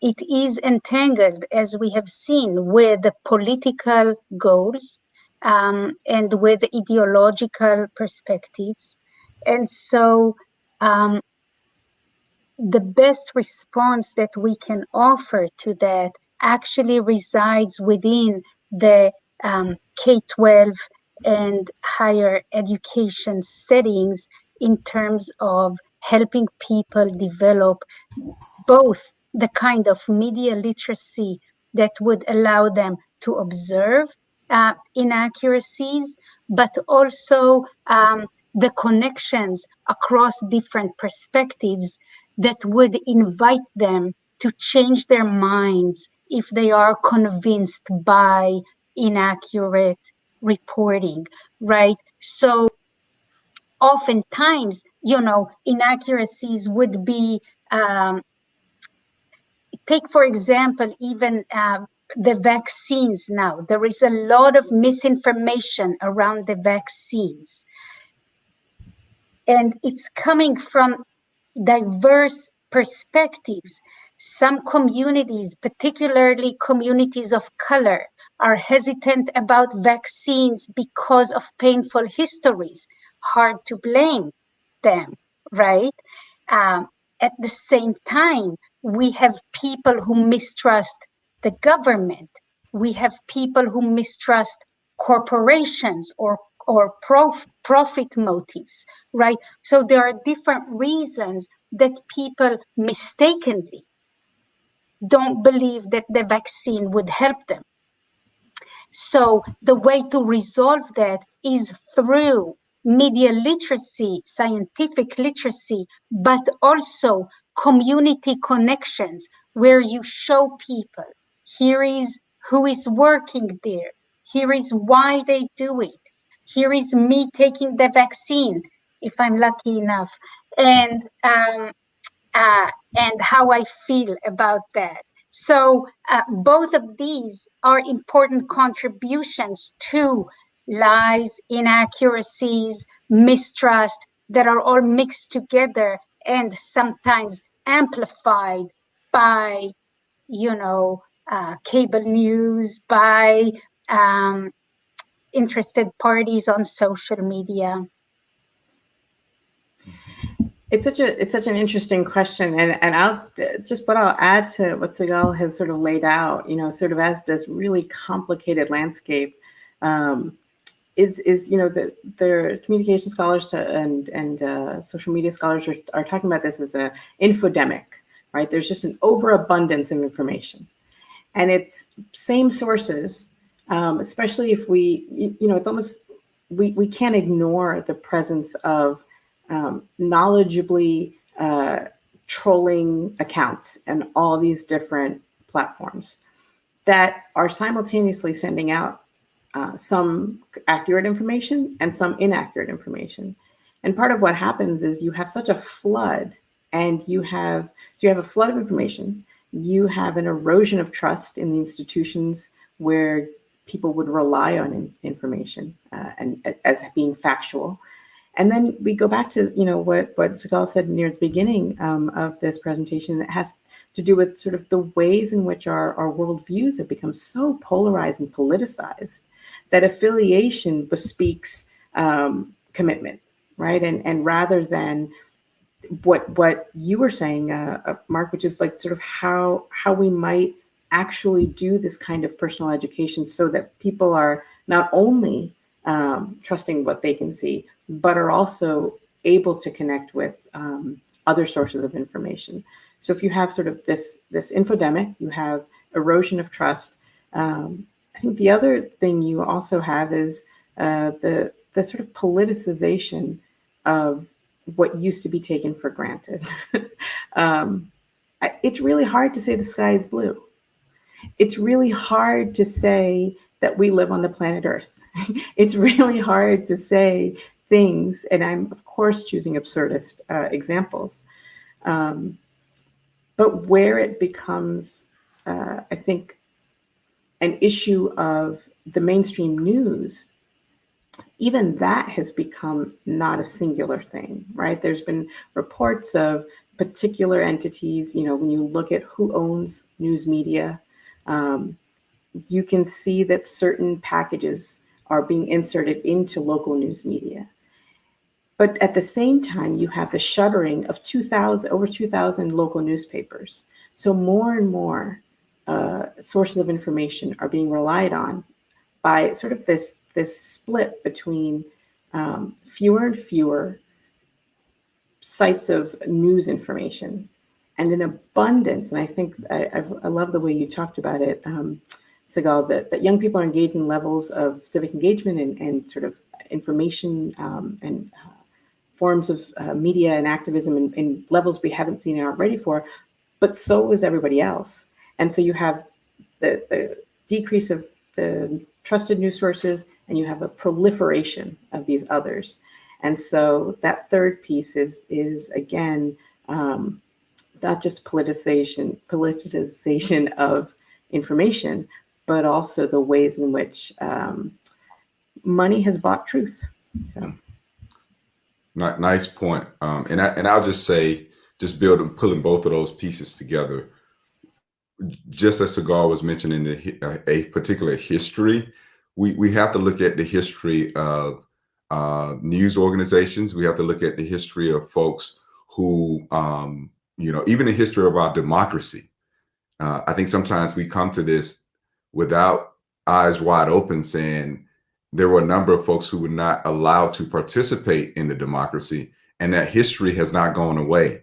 it is entangled, as we have seen, with the political goals and with ideological perspectives. And so the best response that we can offer to that actually resides within the K-12 and higher education settings, in terms of helping people develop both the kind of media literacy that would allow them to observe inaccuracies, but also the connections across different perspectives that would invite them to change their minds if they are convinced by inaccurate reporting, right? So oftentimes, inaccuracies would be, take for example, even the vaccines now. There is a lot of misinformation around the vaccines. And it's coming from diverse perspectives. Some communities, particularly communities of color, are hesitant about vaccines because of painful histories. Hard to blame them, right? At the same time, we have people who mistrust the government. We have people who mistrust corporations or profit motives, right? So there are different reasons that people mistakenly don't believe that the vaccine would help them. So the way to resolve that is through media literacy, scientific literacy, but also community connections, where you show people, here is who is working there, here is why they do it, here is me taking the vaccine, if I'm lucky enough, and how I feel about that. So both of these are important contributions to lies, inaccuracies, mistrust that are all mixed together and sometimes amplified by, cable news, by interested parties on social media. It's such an interesting question, and I'll add to what Sigal has sort of laid out, sort of as this really complicated landscape, is the communication scholars and social media scholars are talking about this as a infodemic, right? There's just an overabundance of information, and it's same sources, especially if it's almost we can't ignore the presence of knowledgeably trolling accounts and all these different platforms that are simultaneously sending out some accurate information and some inaccurate information. And part of what happens is you have such a flood, and you have a flood of information. You have an erosion of trust in the institutions where people would rely on information and as being factual. And then we go back to what Sigal said near the beginning of this presentation. It has to do with sort of the ways in which our worldviews have become so polarized and politicized that affiliation bespeaks commitment, right? And rather than what you were saying, Mark, which is like sort of how we might actually do this kind of personal education so that people are not only trusting what they can see, but are also able to connect with other sources of information. So if you have sort of this infodemic, you have erosion of trust. I think the other thing you also have is the sort of politicization of what used to be taken for granted. It's really hard to say the sky is blue. It's really hard to say that we live on the planet Earth. It's really hard to say things, and I'm of course choosing absurdist examples, but where it becomes, I think, an issue of the mainstream news, even that has become not a singular thing, right? There's been reports of particular entities, when you look at who owns news media, you can see that certain packages are being inserted into local news media. But at the same time, you have the shuttering of over 2,000 local newspapers. So more and more sources of information are being relied on by sort of this split between fewer and fewer sites of news information and an abundance. And I think I love the way you talked about it, Sigal, that young people are engaged in levels of civic engagement and sort of information and forms of media and activism in levels we haven't seen and aren't ready for, but so is everybody else. And so you have the decrease of the trusted news sources, and you have a proliferation of these others. And so that third piece is again, not just politicization of information, but also the ways in which money has bought truth. So, nice point. And I'll just say, pulling both of those pieces together. Just as Sigal was mentioning a particular history, we have to look at the history of news organizations. We have to look at the history of folks who, even the history of our democracy. I think sometimes we come to this without eyes wide open, saying there were a number of folks who were not allowed to participate in the democracy, and that history has not gone away.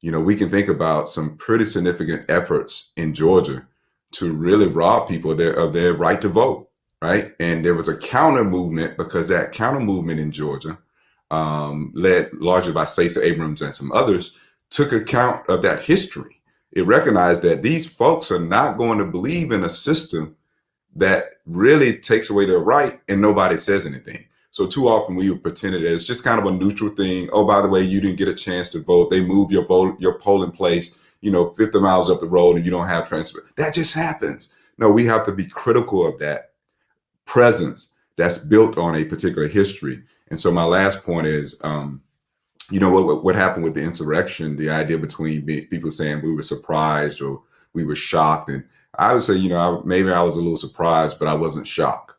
We can think about some pretty significant efforts in Georgia to really rob people of their right to vote, right? And there was a counter movement, because that counter movement in Georgia, led largely by Stacey Abrams and some others, took account of that history. It recognized that these folks are not going to believe in a system that really takes away their right and nobody says anything. So too often we would pretend it as just kind of a neutral thing. Oh, by the way, you didn't get a chance to vote. They moved your polling place, 50 miles up the road, and you don't have transport. That just happens. No, we have to be critical of that presence that's built on a particular history. And so my last point is, what happened with the insurrection, the idea between people saying we were surprised or we were shocked. And I would say, maybe I was a little surprised, but I wasn't shocked.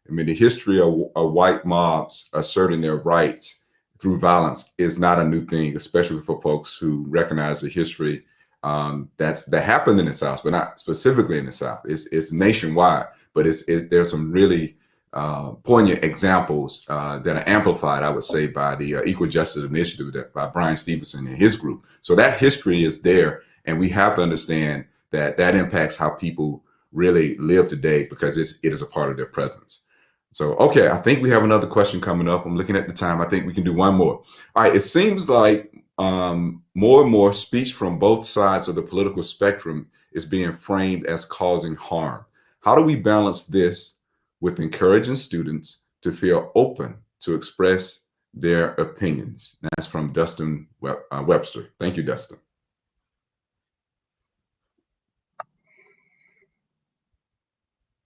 I mean, the history of white mobs asserting their rights through violence is not a new thing, especially for folks who recognize the history that happened in the South, but not specifically in the South. It's nationwide, but there's some really poignant examples that are amplified, I would say, by the Equal Justice Initiative by Brian Stevenson and his group. So that history is there, and we have to understand that that impacts how people really live today, because it is a part of their presence. So, okay, I think we have another question coming up. I'm looking at the time. I think we can do one more. All right, it seems like more and more speech from both sides of the political spectrum is being framed as causing harm. How do we balance this with encouraging students to feel open to express their opinions? That's from Dustin Webster. Thank you, Dustin.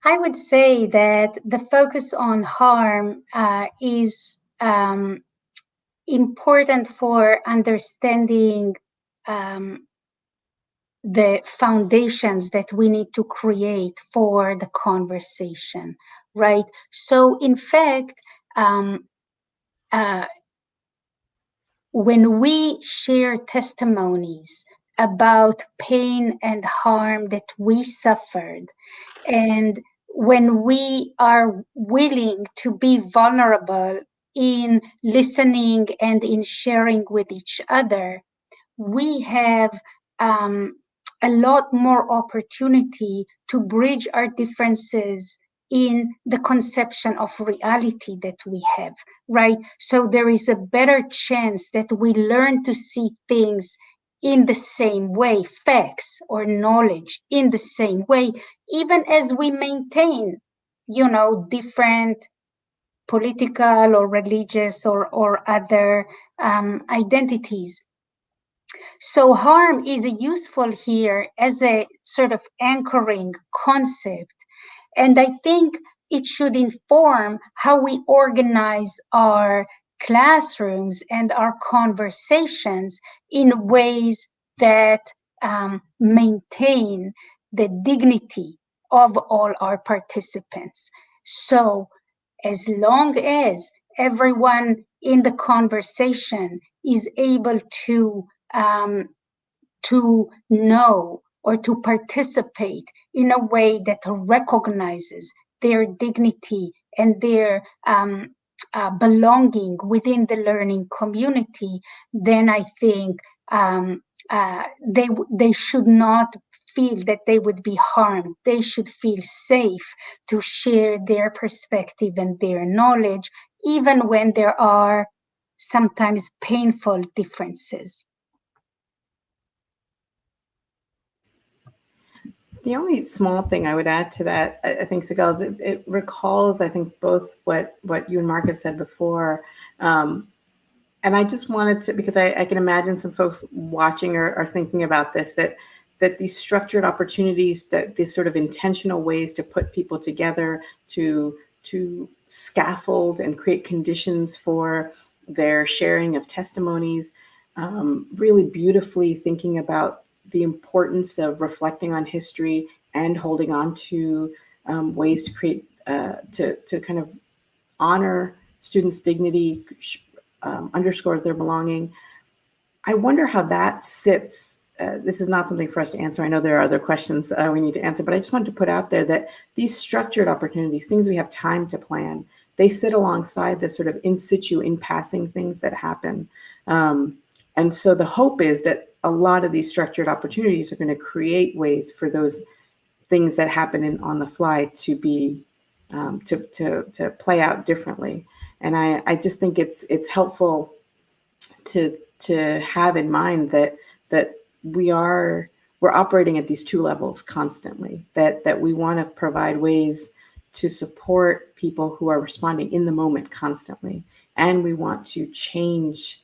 I would say that the focus on harm is important for understanding the foundations that we need to create for the conversation, right? So in fact, when we share testimonies about pain and harm that we suffered, and when we are willing to be vulnerable in listening and in sharing with each other, we have a lot more opportunity to bridge our differences in the conception of reality that we have, right? So there is a better chance that we learn to see things in the same way, facts or knowledge in the same way, even as we maintain, different political or religious or other identities. So harm is useful here as a sort of anchoring concept. And I think it should inform how we organize our classrooms and our conversations in ways that maintain the dignity of all our participants. So as long as everyone in the conversation is able to know or to participate in a way that recognizes their dignity and their belonging within the learning community, then I think they should not feel that they would be harmed. They should feel safe to share their perspective and their knowledge, even when there are sometimes painful differences. The only small thing I would add to that, I think, Sigal, is it recalls, I think, both what you and Mark have said before. And I just wanted to, because I can imagine some folks watching or thinking about this, that these structured opportunities, that these sort of intentional ways to put people together, to scaffold and create conditions for their sharing of testimonies, really beautifully thinking about the importance of reflecting on history and holding on to ways to create, to kind of honor students' dignity, underscore their belonging. I wonder how that sits. This is not something for us to answer. I know there are other questions we need to answer, but I just wanted to put out there that these structured opportunities, things we have time to plan, they sit alongside the sort of in situ, in passing things that happen. And so the hope is that a lot of these structured opportunities are going to create ways for those things that happen on the fly to be to play out differently. And I just think it's helpful to have in mind that we're operating at these two levels constantly, that we want to provide ways to support people who are responding in the moment constantly, and we want to change,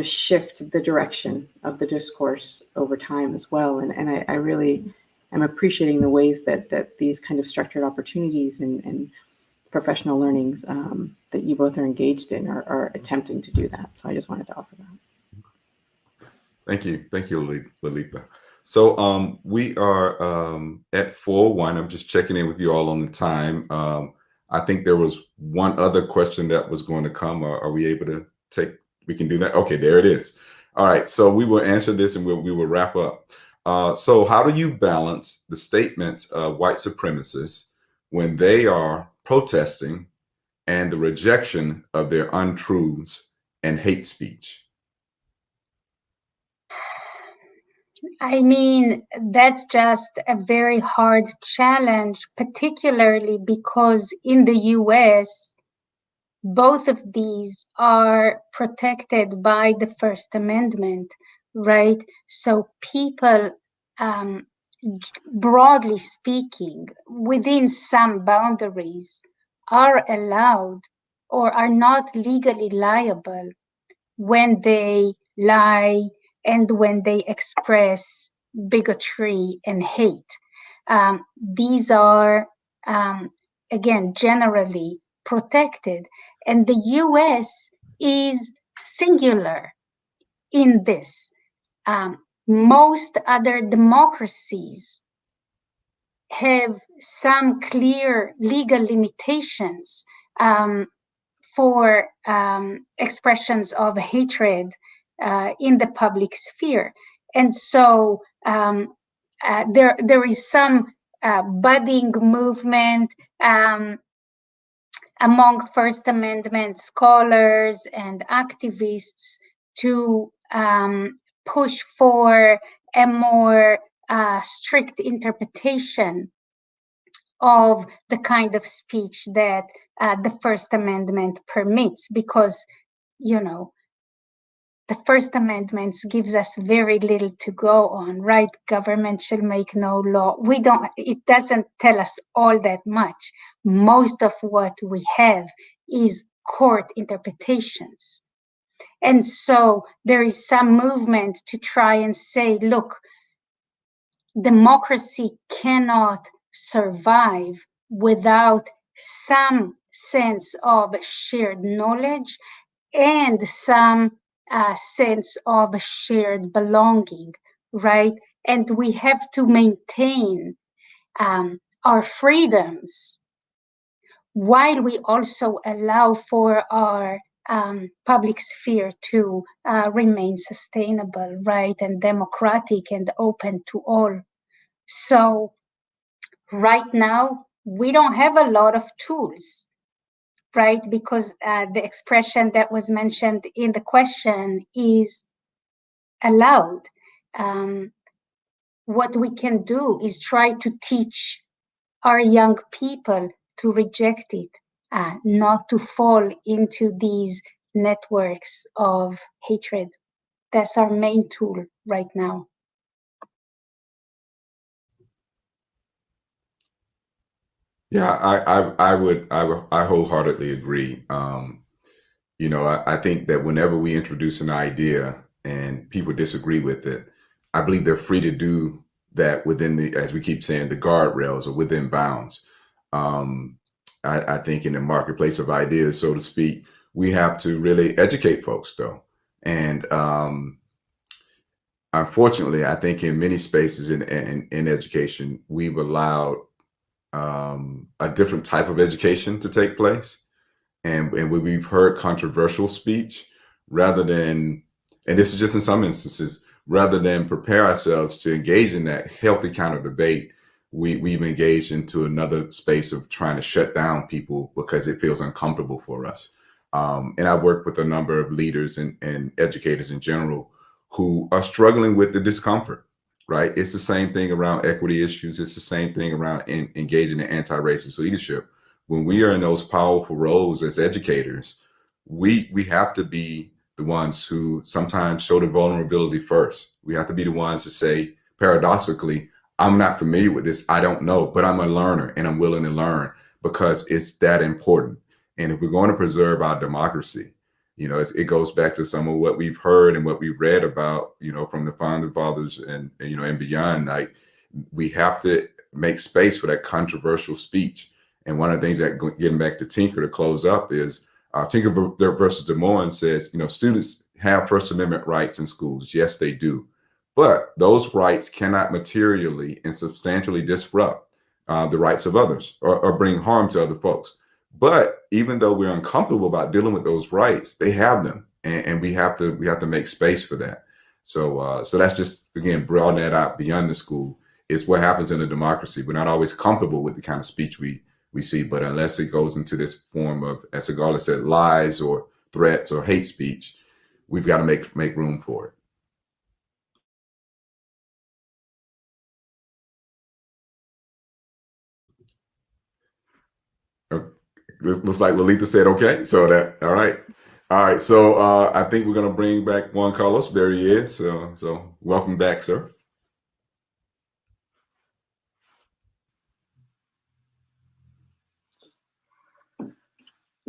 shift the direction of the discourse over time as well. And I really am appreciating the ways that these kind of structured opportunities and professional learnings that you both are engaged in are attempting to do that. So I just wanted to offer that. Thank you, Lalitha. So we are at 4:01. I'm just checking in with you all on the time. I think there was one other question that was going to come. Are we able to take We can do that. Okay, there it is. All right, so we will answer this and we will wrap up. So how do you balance the statements of white supremacists when they are protesting and the rejection of their untruths and hate speech? I mean, that's just a very hard challenge, particularly because in the US, both of these are protected by the First Amendment, right? So people, broadly speaking, within some boundaries, are allowed or are not legally liable when they lie and when they express bigotry and hate. These are, again, generally protected. And the US is singular in this. Most other democracies have some clear legal limitations for expressions of hatred in the public sphere. And so there is some budding movement among First Amendment scholars and activists to push for a more strict interpretation of the kind of speech that the First Amendment permits, because, you know, the First Amendment gives us very little to go on, right? Government shall make no law. It doesn't tell us all that much. Most of what we have is court interpretations. And so there is some movement to try and say, look, democracy cannot survive without some sense of shared knowledge and some sense of shared belonging, right? And we have to maintain our freedoms while we also allow for our public sphere to remain sustainable, right, and democratic and open to all. So right now, we don't have a lot of tools, right? Because the expression that was mentioned in the question is allowed. What we can do is try to teach our young people to reject it, not to fall into these networks of hatred. That's our main tool right now. Yeah, I wholeheartedly agree. You know, I think that whenever we introduce an idea and people disagree with it, I believe they're free to do that within the, as we keep saying, the guardrails or within bounds. I think in the marketplace of ideas, so to speak, we have to really educate folks, though. And unfortunately, I think in many spaces in education, we've allowed a different type of education to take place. And we've heard controversial speech rather than, and this is just in some instances, rather than prepare ourselves to engage in that healthy kind of debate, we've engaged into another space of trying to shut down people because it feels uncomfortable for us. And I work with a number of leaders and educators in general who are struggling with the discomfort, right? It's the same thing around equity issues. It's the same thing around engaging in anti-racist leadership. When we are in those powerful roles as educators, we have to be the ones who sometimes show the vulnerability first. We have to be the ones to say, paradoxically, I'm not familiar with this, I don't know, but I'm a learner and I'm willing to learn because it's that important. And if we're going to preserve our democracy, you know, it goes back to some of what we've heard and what we've read about, you know, from the founding fathers and you know, and beyond. Like, we have to make space for that controversial speech. And one of the things that, getting back to Tinker to close up, is Tinker versus Des Moines says, you know, students have First Amendment rights in schools. Yes, they do. But those rights cannot materially and substantially disrupt the rights of others or bring harm to other folks. But even though we're uncomfortable about dealing with those rights, they have them and we have to make space for that. So so that's just, again, broaden that out beyond the school. It's what happens in a democracy. We're not always comfortable with the kind of speech we see, but unless it goes into this form of, as Sigal said, lies or threats or hate speech, we've got to make room for it. Looks like Lalitha said okay. So all right. So I think we're gonna bring back Juan Carlos. There he is. So welcome back, sir.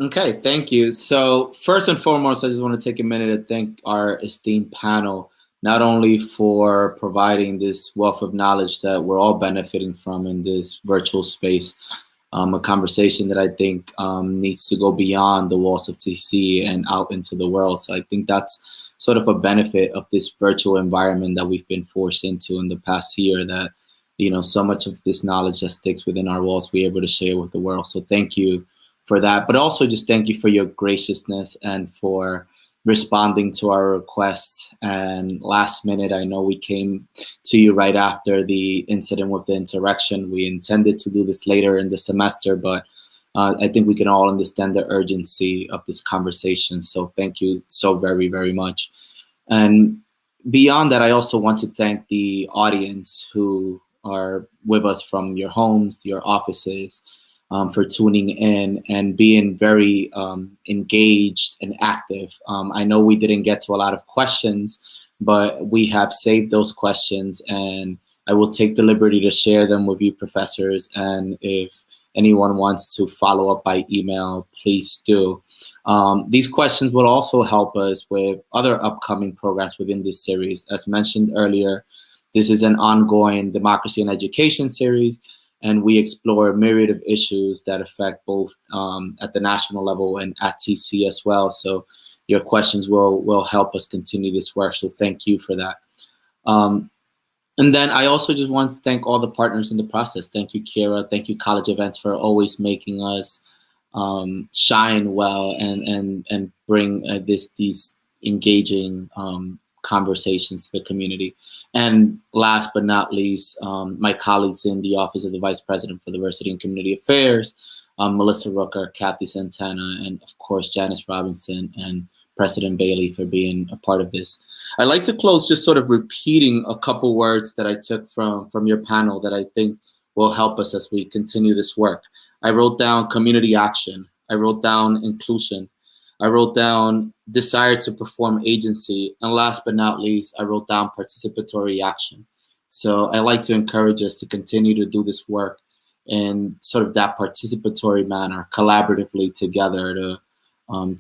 Okay, thank you. So first and foremost, I just want to take a minute to thank our esteemed panel, not only for providing this wealth of knowledge that we're all benefiting from in this virtual space, a conversation that I think needs to go beyond the walls of TC and out into the world. So I think that's sort of a benefit of this virtual environment that we've been forced into in the past year, that, you know, so much of this knowledge that sticks within our walls, we're able to share with the world. So thank you for that, but also just thank you for your graciousness and for responding to our requests. And last minute, I know we came to you right after the incident with the insurrection. We intended to do this later in the semester, but I think we can all understand the urgency of this conversation. So thank you so very, very much. And beyond that, I also want to thank the audience who are with us from your homes to your offices, for tuning in and being very engaged and active. I know we didn't get to a lot of questions, but we have saved those questions, and I will take the liberty to share them with you, professors. And if anyone wants to follow up by email, please do. These questions will also help us with other upcoming programs within this series. As mentioned earlier, this is an ongoing democracy and education series, and we explore a myriad of issues that affect both at the national level and at TC as well. So your questions will help us continue this work. So thank you for that. And then I also just want to thank all the partners in the process. Thank you, Kira. Thank you, College Events, for always making us shine well and bring these engaging conversations to the community. And last but not least, my colleagues in the Office of the Vice President for Diversity and Community Affairs, Melissa Rooker, Kathy Santana, and of course, Janice Robinson and President Bailey for being a part of this. I'd like to close just sort of repeating a couple words that I took from your panel that I think will help us as we continue this work. I wrote down community action. I wrote down inclusion. I wrote down desire to perform agency. And last but not least, I wrote down participatory action. So I like to encourage us to continue to do this work in sort of that participatory manner, collaboratively together, to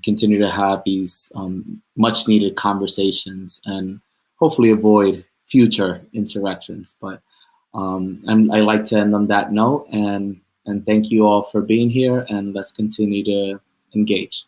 continue to have these much needed conversations and hopefully avoid future insurrections. But and I like to end on that note, and thank you all for being here, and let's continue to engage.